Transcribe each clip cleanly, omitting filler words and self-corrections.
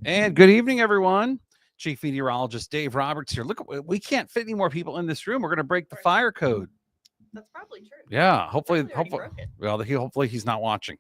And good evening, everyone. Chief Meteorologist Dave Roberts here. Look, we can't fit any more people in this room. We're going to break the fire code. That's probably true. Yeah, Hopefully, hopefully he's not watching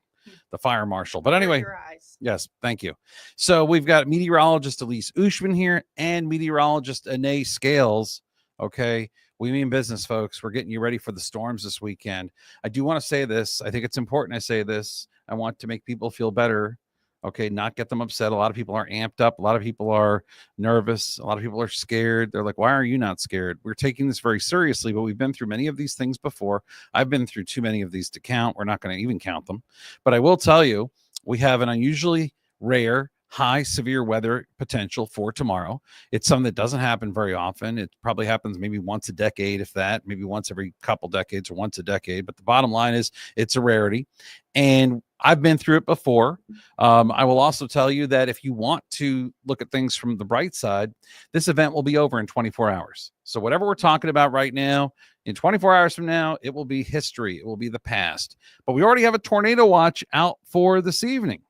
the fire marshal. But Cover anyway, your eyes. yes, thank you. So we've got meteorologist Elise Ushman here and meteorologist Anae Scales. Okay, we mean business, folks. We're getting you ready for the storms this weekend. I do want to say this. I think it's important I say this. I want to make people feel better. Okay, not get them upset. A lot of people are amped up. A lot of people are nervous. A lot of people are scared. They're like, why are you not scared? We're taking this very seriously, but we've been through many of these things before. I've been through too many of these to count. We're not going to even count them. But I will tell you, we have an unusually rare, high severe weather potential for tomorrow. It's something that doesn't happen very often. It probably happens maybe once a decade, if that, maybe once every couple decades or once a decade. But the bottom line is it's a rarity. And I've been through it before. I will also tell you that if you want to look at things from the bright side, this event will be over in 24 hours. So whatever we're talking about right now, in 24 hours from now, it will be history. It will be the past. But we already have a tornado watch out for this evening.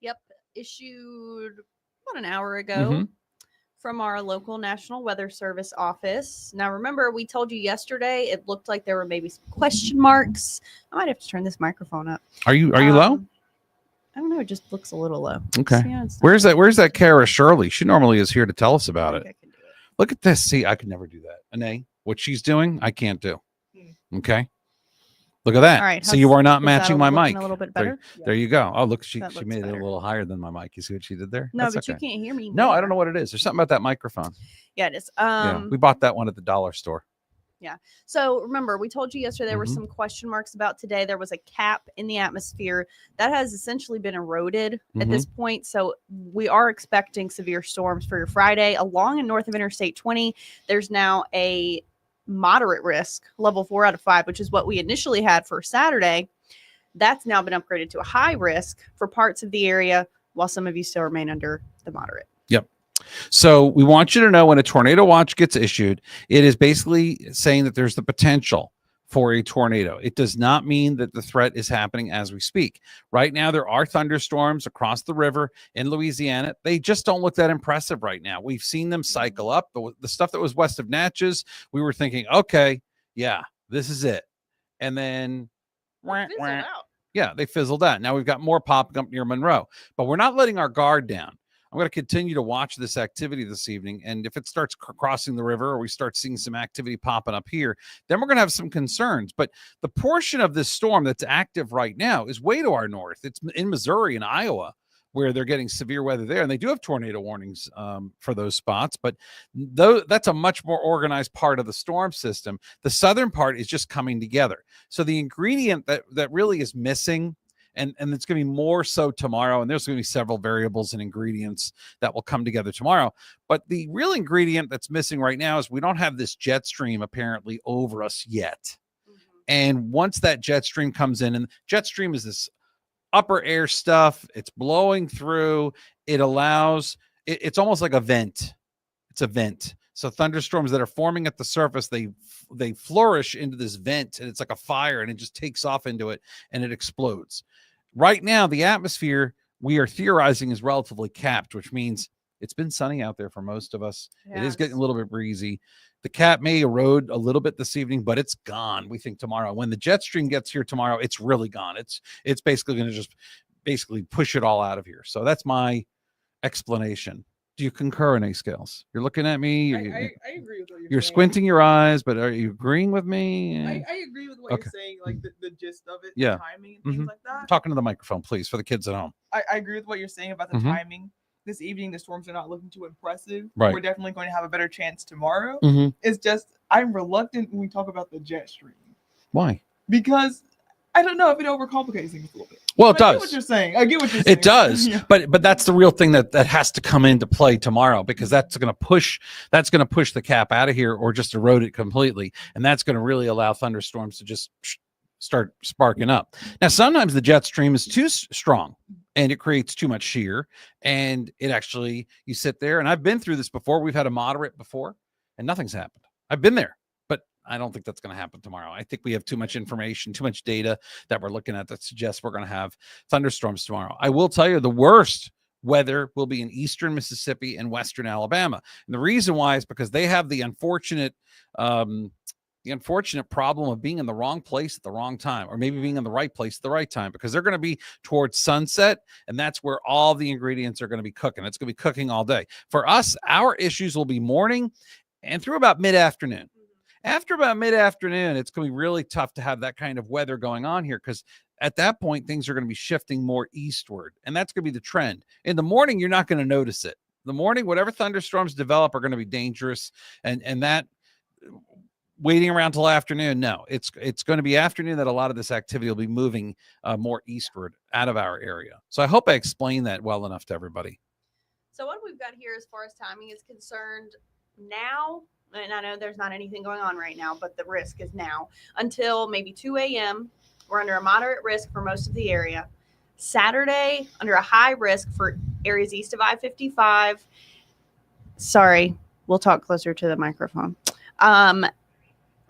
Yep. Issued about an hour ago from our local National Weather Service office. Now, remember, we told you yesterday it looked like there were maybe some question marks. I might have to turn this microphone up. Are you low? I don't know. It just looks a little low. Okay. Where's that Kara Shirley? She normally is here to tell us about it. I can do it. Look at this. See, I could never do that. Anae, what she's doing, I can't do. Okay. Look at that. All right. So you are not matching my mic. A little bit better. There you go. Oh, look, she That looks made it a better. little higher than my mic. You see what she did there? No, That's but okay. you can't hear me. No, I don't know what it is. There's something about that microphone. Yeah, it is. Yeah, we bought that one at the dollar store. So remember, we told you yesterday there were some question marks about today. There was a cap in the atmosphere that has essentially been eroded at this point. So we are expecting severe storms for your Friday along and north of Interstate 20. There's now a moderate risk, level 4 out of 5, which is what we initially had for Saturday. That's now been upgraded to a high risk for parts of the area, while some of you still remain under the moderate. Yep. So we want you to know when a tornado watch gets issued, it is basically saying that there's the potential for a tornado. It does not mean that the threat is happening as we speak. Right now, there are thunderstorms across the river in Louisiana. They just don't look that impressive right now. We've seen them cycle up. The stuff that was west of Natchez, we were thinking, okay, yeah, this is it. And then, yeah, they fizzled out. Now we've got more popping up near Monroe, but we're not letting our guard down. I'm going to continue to watch this activity this evening. And if it starts crossing the river or we start seeing some activity popping up here, then we're going to have some concerns. But the portion of this storm that's active right now is way to our north. It's in Missouri and Iowa, where they're getting severe weather there. And they do have tornado warnings for those spots. But that's a much more organized part of the storm system. The southern part is just coming together. So the ingredient that really is missing, and it's going to be more so tomorrow. And there's going to be several variables and ingredients that will come together tomorrow. But the real ingredient that's missing right now is we don't have this jet stream apparently over us yet. And once that jet stream comes in, and jet stream is this upper air stuff, it's blowing through. It allows, it's almost like a vent. It's a vent. So thunderstorms that are forming at the surface, they flourish into this vent, and it's like a fire, and it just takes off into it, and it explodes. Right now, the atmosphere, we are theorizing, is relatively capped, which means it's been sunny out there for most of us. Yes. It is getting a little bit breezy. The cap may erode a little bit this evening, but it's gone, we think, tomorrow. When the jet stream gets here tomorrow, it's really gone. It's basically going to just push it all out of here. So that's my explanation. Do you concur, Anae Scales? You're looking at me. I agree with what you're saying. Squinting your eyes, but are you agreeing with me? I agree with what you're saying, like the gist of it, yeah. The timing and things like that. Talking to the microphone, please, for the kids at home. I agree with what you're saying about the timing. This evening, the storms are not looking too impressive. Right. We're definitely going to have a better chance tomorrow. It's just, I'm reluctant when we talk about the jet stream. Why? Because I don't know if it overcomplicates things a little bit. Well, it does. I get what you're saying. It does. Yeah. But that's the real thing that has to come into play tomorrow, because that's going to push the cap out of here or just erode it completely. And that's going to really allow thunderstorms to just start sparking up. Now, sometimes the jet stream is too strong and it creates too much shear, and it actually, you sit there, and I've been through this before. We've had a moderate before and nothing's happened. I've been there. I don't think that's going to happen tomorrow. I think we have too much information, too much data that we're looking at that suggests we're going to have thunderstorms tomorrow. I will tell you the worst weather will be in eastern Mississippi and western Alabama. And the reason why is because they have the unfortunate problem of being in the wrong place at the wrong time, or maybe being in the right place at the right time, because they're going to be towards sunset, and that's where all the ingredients are going to be cooking. It's going to be cooking all day. For us, our issues will be morning and through about mid-afternoon. After about mid-afternoon, it's going to be really tough to have that kind of weather going on here, because at that point, things are going to be shifting more eastward, and that's going to be the trend. In the morning, you're not going to notice it. In the morning, whatever thunderstorms develop are going to be dangerous, and that waiting around till afternoon, no, it's going to be afternoon that a lot of this activity will be moving more eastward out of our area. So I hope I explained that well enough to everybody. So what we've got here as far as timing is concerned now, and I know there's not anything going on right now, but the risk is now until maybe 2 a.m. We're under a moderate risk for most of the area. Saturday, under a high risk for areas east of I-55. Sorry, we'll talk closer to the microphone.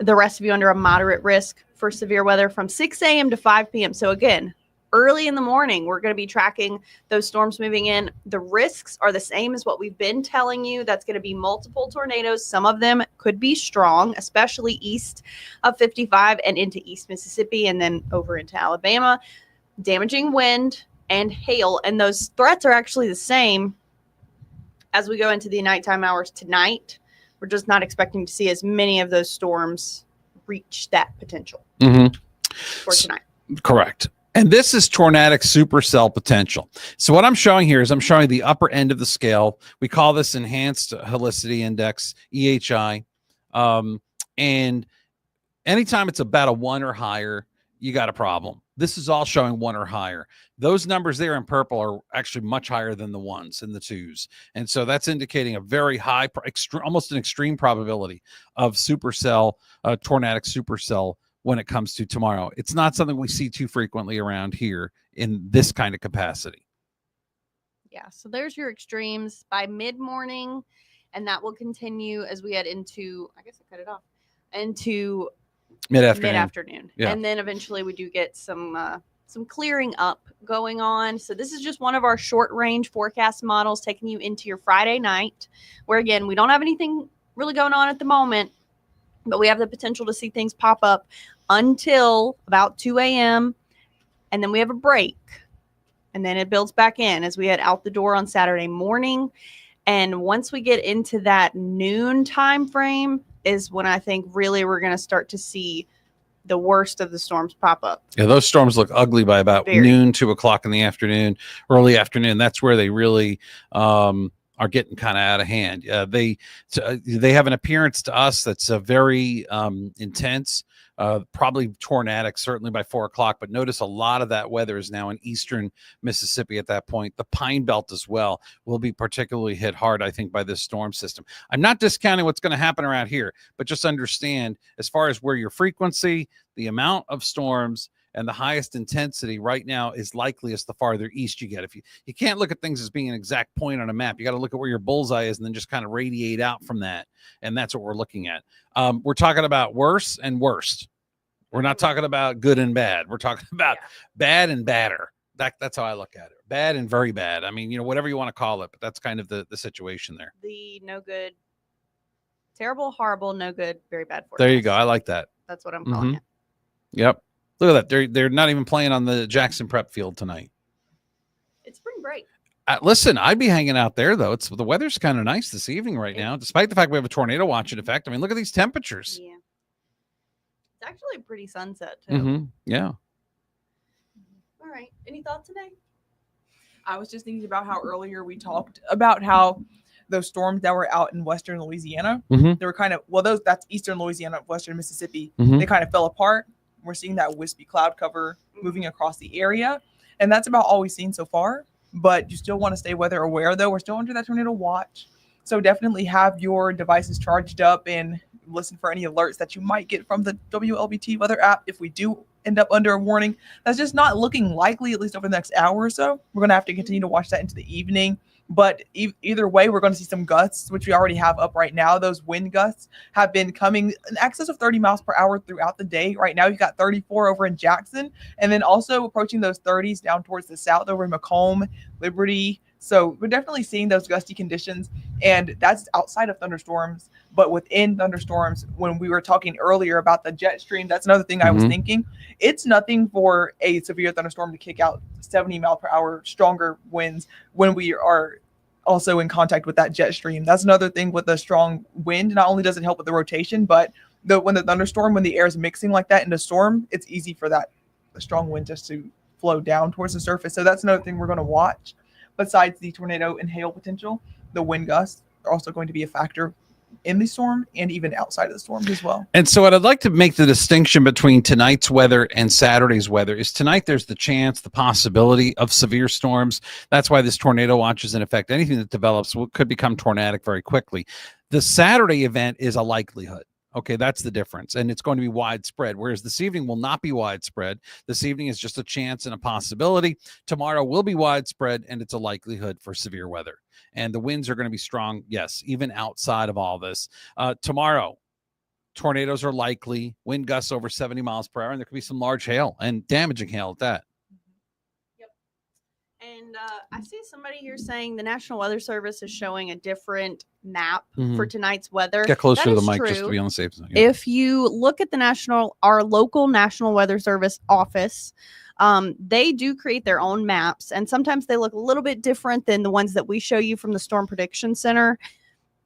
The rest of you under a moderate risk for severe weather from 6 a.m. to 5 p.m. So again, early in the morning, we're going to be tracking those storms moving in. The risks are the same as what we've been telling you. That's going to be multiple tornadoes. Some of them could be strong, especially east of 55 and into East Mississippi and then over into Alabama. Damaging wind and hail. And those threats are actually the same as we go into the nighttime hours tonight. We're just not expecting to see as many of those storms reach that potential for tonight. Correct. And this is tornadic supercell potential. So what I'm showing here is I'm showing the upper end of the scale. We call this enhanced helicity index, EHI. And anytime it's about a 1 or higher, you got a problem. This is all showing 1 or higher. Those numbers there in purple are actually much higher than the 1s and the 2s. And so that's indicating a very high, almost an extreme probability of supercell, tornadic supercell when it comes to tomorrow. It's not something we see too frequently around here in this kind of capacity. Yeah, so there's your extremes by mid-morning, and that will continue as we head into, I guess I cut it off, into mid-afternoon. Yeah. And then eventually we do get some clearing up going on. So this is just one of our short range forecast models taking you into your Friday night, where again, we don't have anything really going on at the moment, but we have the potential to see things pop up until about 2 a.m. And then we have a break. And then it builds back in as we head out the door on Saturday morning. And once we get into that noon time frame is when I think really we're going to start to see the worst of the storms pop up. Yeah, those storms look ugly by about noon, 2 o'clock in the afternoon, early afternoon. That's where they really are getting kind of out of hand. They have an appearance to us that's very intense. Probably tornadic, certainly by 4 o'clock. But notice a lot of that weather is now in eastern Mississippi at that point. The Pine Belt as well will be particularly hit hard, I think, by this storm system. I'm not discounting what's going to happen around here, but just understand as far as where your frequency, the amount of storms, and the highest intensity right now is likeliest the farther east you get. If you can't look at things as being an exact point on a map, you got to look at where your bullseye is and then just kind of radiate out from that. And that's what we're looking at. We're talking about worse and worst. We're not talking about good and bad. We're talking about bad and badder. That's how I look at it. Bad and very bad. I mean, whatever you want to call it, but that's kind of the situation there. The no good, terrible, horrible, no good, very bad. There you go. I like that. That's what I'm calling it. Yep. Look at that. They're not even playing on the Jackson Prep Field tonight. It's spring break. Listen, I'd be hanging out there, though. The weather's kind of nice this evening right now, despite the fact we have a tornado watch in effect. I mean, look at these temperatures. Yeah. It's actually a pretty sunset, too. Yeah. All right. Any thoughts today? I was just thinking about how earlier we talked about how those storms that were out in western Louisiana, they were kind of, that's eastern Louisiana, western Mississippi. They kind of fell apart. We're seeing that wispy cloud cover moving across the area. And that's about all we've seen so far. But you still want to stay weather aware, though. We're still under that tornado watch. So definitely have your devices charged up and listen for any alerts that you might get from the WLBT weather app. If we do end up under a warning, that's just not looking likely, at least over the next hour or so. We're going to have to continue to watch that into the evening. But either way, we're going to see some gusts, which we already have up right now. Those wind gusts have been coming in excess of 30 miles per hour throughout the day. Right now, you've got 34 over in Jackson, and then also approaching those 30s down towards the south over in Macomb, Liberty, So we're definitely seeing those gusty conditions, and that's outside of thunderstorms. But within thunderstorms, when we were talking earlier about the jet stream, that's another thing I was thinking. It's nothing for a severe thunderstorm to kick out 70 mile per hour stronger winds when we are also in contact with that jet stream. That's another thing with a strong wind. Not only does it help with the rotation, but when the air is mixing like that in the storm, it's easy for the strong wind just to flow down towards the surface. So that's another thing we're going to watch. Besides the tornado and hail potential, the wind gusts are also going to be a factor in the storm and even outside of the storm as well. And so what I'd like to make the distinction between tonight's weather and Saturday's weather is tonight there's the possibility of severe storms. That's why this tornado watch is in effect. Anything that develops could become tornadic very quickly. The Saturday event is a likelihood. Okay, that's the difference. And it's going to be widespread, whereas this evening will not be widespread. This evening is just a chance and a possibility. Tomorrow will be widespread, and it's a likelihood for severe weather. And the winds are going to be strong, yes, even outside of all this. Tomorrow, tornadoes are likely, wind gusts over 70 miles per hour, and there could be some large hail and damaging hail at that. And I see somebody here saying the National Weather Service is showing a different map for tonight's weather. Get closer That to the is mic true. just to be on the safe side. If you look at our local National Weather Service office, they do create their own maps, and sometimes they look a little bit different than the ones that we show you from the Storm Prediction Center.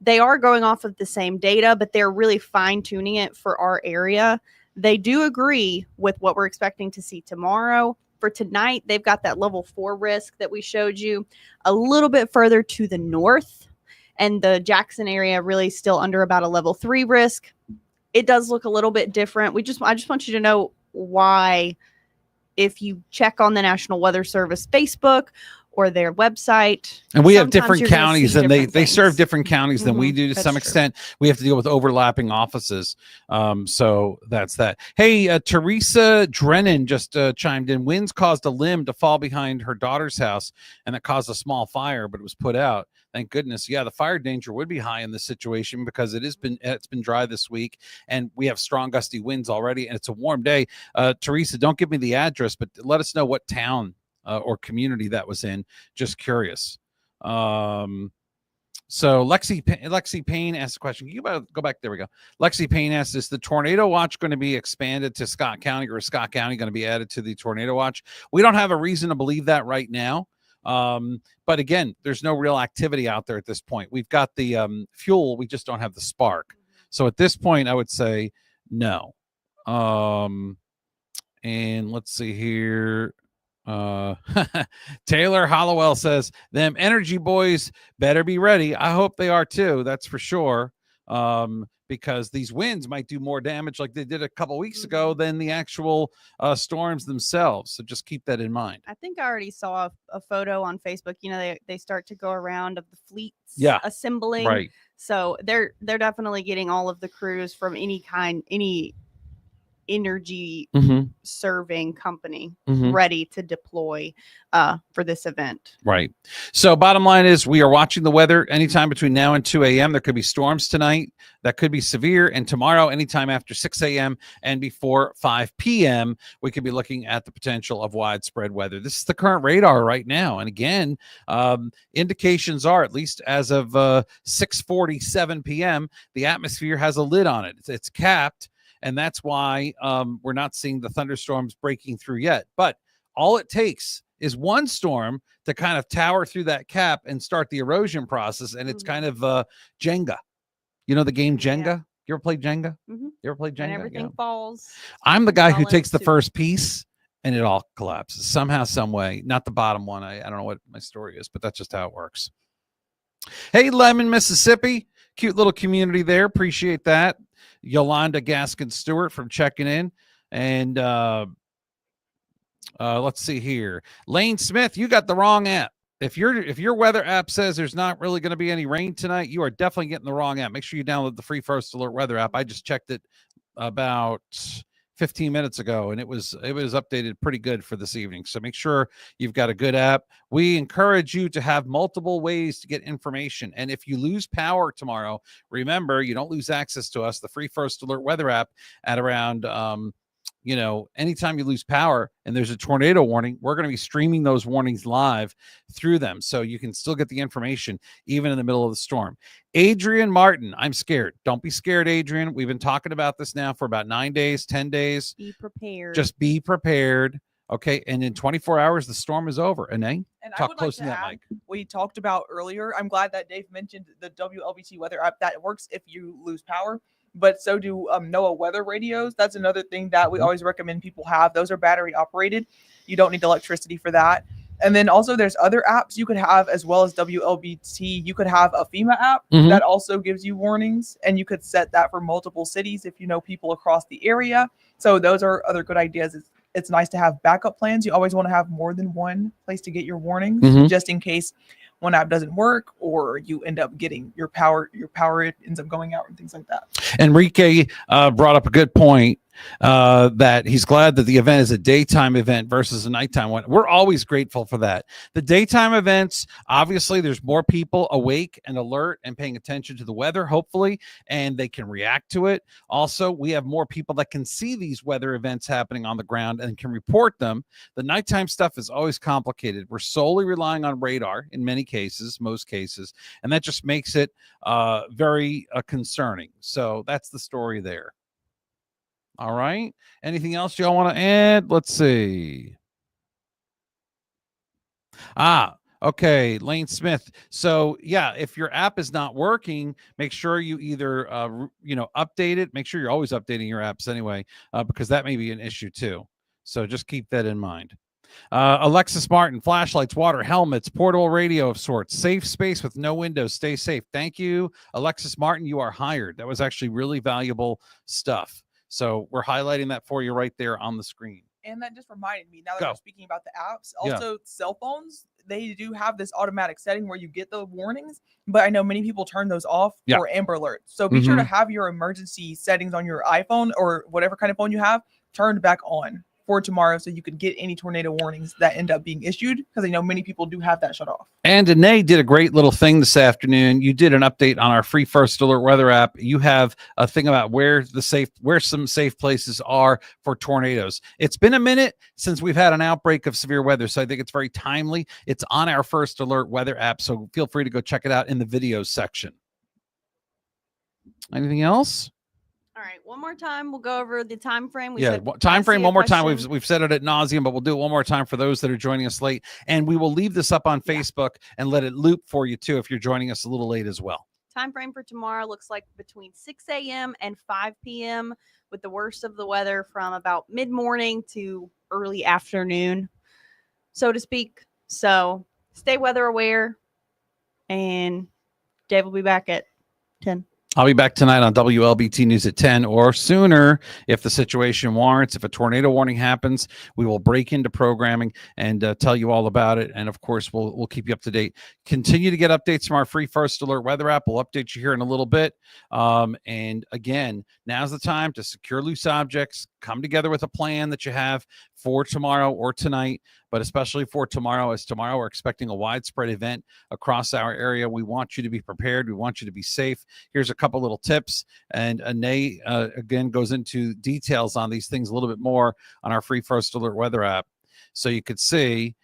They are going off of the same data, but they're really fine-tuning it for our area. They do agree with what we're expecting to see tomorrow. For tonight, they've got that level 4 risk that we showed you a little bit further to the north, and the Jackson area really still under about a level 3 risk. It does look a little bit different. I just want you to know why, if you check on the National Weather Service Facebook or their website. And we have different counties, and they serve different counties than we do to some extent. We have to deal with overlapping offices. So that's that. Hey, Teresa Drennan just chimed in. Winds caused a limb to fall behind her daughter's house, and it caused a small fire, but it was put out. Thank goodness. Yeah, the fire danger would be high in this situation because it's been dry this week, and we have strong gusty winds already, and it's a warm day. Teresa, don't give me the address, but let us know what town or community that was in. Just curious. So Lexi Payne asked a question. You better go back. There we go. Lexi Payne asked, is the tornado watch going to be expanded to Scott County, or is Scott County going to be added to the tornado watch? We don't have a reason to believe that right now. But again, there's no real activity out there at this point. We've got the fuel. We just don't have the spark. So at this point, I would say no. And let's see here. Taylor Hollowell says, them energy boys better be ready. I hope they are too. That's for sure. Because these winds might do more damage like they did a couple weeks ago than the actual storms themselves. So just keep that in mind. I think I already saw a photo on Facebook. You know, they start to go around of the fleets assembling. Right. So they're definitely getting all of the crews from any energy serving company ready to deploy for this event. Right. So bottom line is we are watching the weather anytime between now and 2 a.m. There could be storms tonight that could be severe, and tomorrow anytime after 6 a.m. and before 5 p.m. we could be looking at the potential of widespread weather. This is the current radar right now. And again, indications are, at least as of 6:47 p.m., the atmosphere has a lid on it. It's capped. And that's why we're not seeing the thunderstorms breaking through yet. But all it takes is one storm to kind of tower through that cap and start the erosion process. And it's kind of Jenga. You know the game Jenga? Yeah. You ever played Jenga? Mm-hmm. You ever played Jenga? And everything falls. I'm the guy who fall takes the into- first piece and it all collapses somehow, some way. Not the bottom one. I don't know what my story is, but that's just how it works. Hey, Lemon, Mississippi. Cute little community there. Appreciate that. Yolanda Gaskin Stewart from checking in. And let's see here. Lane Smith, you got the wrong app. If your weather app says there's not really going to be any rain tonight, you are definitely getting the wrong app. Make sure you download the free First Alert weather app. I just checked it about 15 minutes ago, and it was updated pretty good for this evening. So make sure you've got a good app. We encourage you to have multiple ways to get information. And if you lose power tomorrow, remember, you don't lose access to us, the free First Alert weather app, at around you know, anytime you lose power and there's a tornado warning, we're going to be streaming those warnings live through them. So you can still get the information even in the middle of the storm. Adrian Martin, I'm scared. Don't be scared, Adrian. We've been talking about this now for about 9 days, 10 days. Be prepared. Just be prepared. Okay. And in 24 hours, the storm is over. And talk close to that mic. We talked about earlier. I'm glad that Dave mentioned the WLBT weather app that works if you lose power. But so do NOAA weather radios. That's another thing that we always recommend people have. Those are battery operated. You don't need electricity for that. And then also there's other apps you could have as well as WLBT. You could have a FEMA app that also gives you warnings, and you could set that for multiple cities if you know people across the area. So those are other good ideas. It's nice to have backup plans. You always want to have more than one place to get your warnings just in case one app doesn't work or you end up getting your power ends up going out and things like that. Enrique brought up a good point that he's glad that the event is a daytime event versus a nighttime one. We're always grateful for that. The daytime events, obviously there's more people awake and alert and paying attention to the weather, hopefully, and they can react to it. Also, we have more people that can see these weather events happening on the ground and can report them. The nighttime stuff is always complicated. We're solely relying on radar in many cases, most cases, and that just makes it very concerning. So that's the story there. All right. Anything else y'all want to add? Let's see. Okay. Lane Smith. So yeah, if your app is not working, make sure you either, update it. Make sure you're always updating your apps anyway, because that may be an issue too. So just keep that in mind. Alexis Martin, flashlights, water, helmets, portable radio of sorts, safe space with no windows. Stay safe. Thank you, Alexis Martin. You are hired. That was actually really valuable stuff. So we're highlighting that for you right there on the screen. And that just reminded me, now that we're speaking about the apps, also cell phones, they do have this automatic setting where you get the warnings, but I know many people turn those off for Amber Alerts. So be sure to have your emergency settings on your iPhone or whatever kind of phone you have turned back on for tomorrow so you can get any tornado warnings that end up being issued, because I know many people do have that shut off. And Danae did a great little thing this afternoon. You did an update on our free First Alert weather app. You have a thing about where some safe places are for tornadoes. It's been a minute since we've had an outbreak of severe weather, so I think it's very timely. It's on our First Alert weather app, so feel free to go check it out in the videos section. Anything else? All right, one more time. We'll go over the time frame. Time frame one more time. We've said it ad nauseum, but we'll do it one more time for those that are joining us late. And we will leave this up on Facebook and let it loop for you too if you're joining us a little late as well. Time frame for tomorrow looks like between 6 a.m. and 5 p.m. with the worst of the weather from about mid-morning to early afternoon, so to speak. So stay weather aware, and Dave will be back at 10. I'll be back tonight on WLBT News at 10 or sooner if the situation warrants. If a tornado warning happens, we will break into programming and tell you all about it. And of course, we'll keep you up to date. Continue to get updates from our free First Alert weather app. We'll update you here in a little bit. And again, now's the time to secure loose objects, come together with a plan that you have for tomorrow or tonight, but especially for tomorrow, as tomorrow we're expecting a widespread event across our area. We want you to be prepared. We want you to be safe. Here's a couple little tips. And Nate, again, goes into details on these things a little bit more on our free First Alert weather app. So you could see,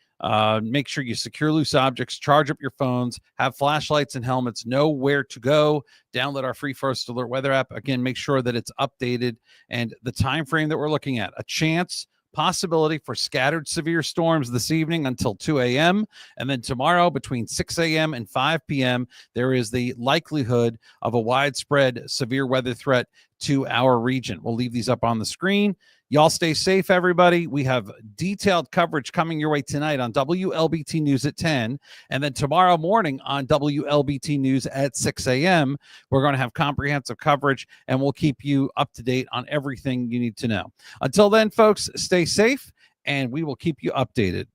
make sure you secure loose objects, charge up your phones, have flashlights and helmets, know where to go, download our free First Alert weather app. Again, make sure that it's updated, and the time frame that we're looking at, possibility for scattered severe storms this evening until 2 a.m. And then tomorrow between 6 a.m. and 5 p.m., there is the likelihood of a widespread severe weather threat to our region. We'll leave these up on the screen. Y'all stay safe, everybody. We have detailed coverage coming your way tonight on WLBT News at 10. And then tomorrow morning on WLBT News at 6 a.m., we're going to have comprehensive coverage, and we'll keep you up to date on everything you need to know. Until then, folks, stay safe, and we will keep you updated.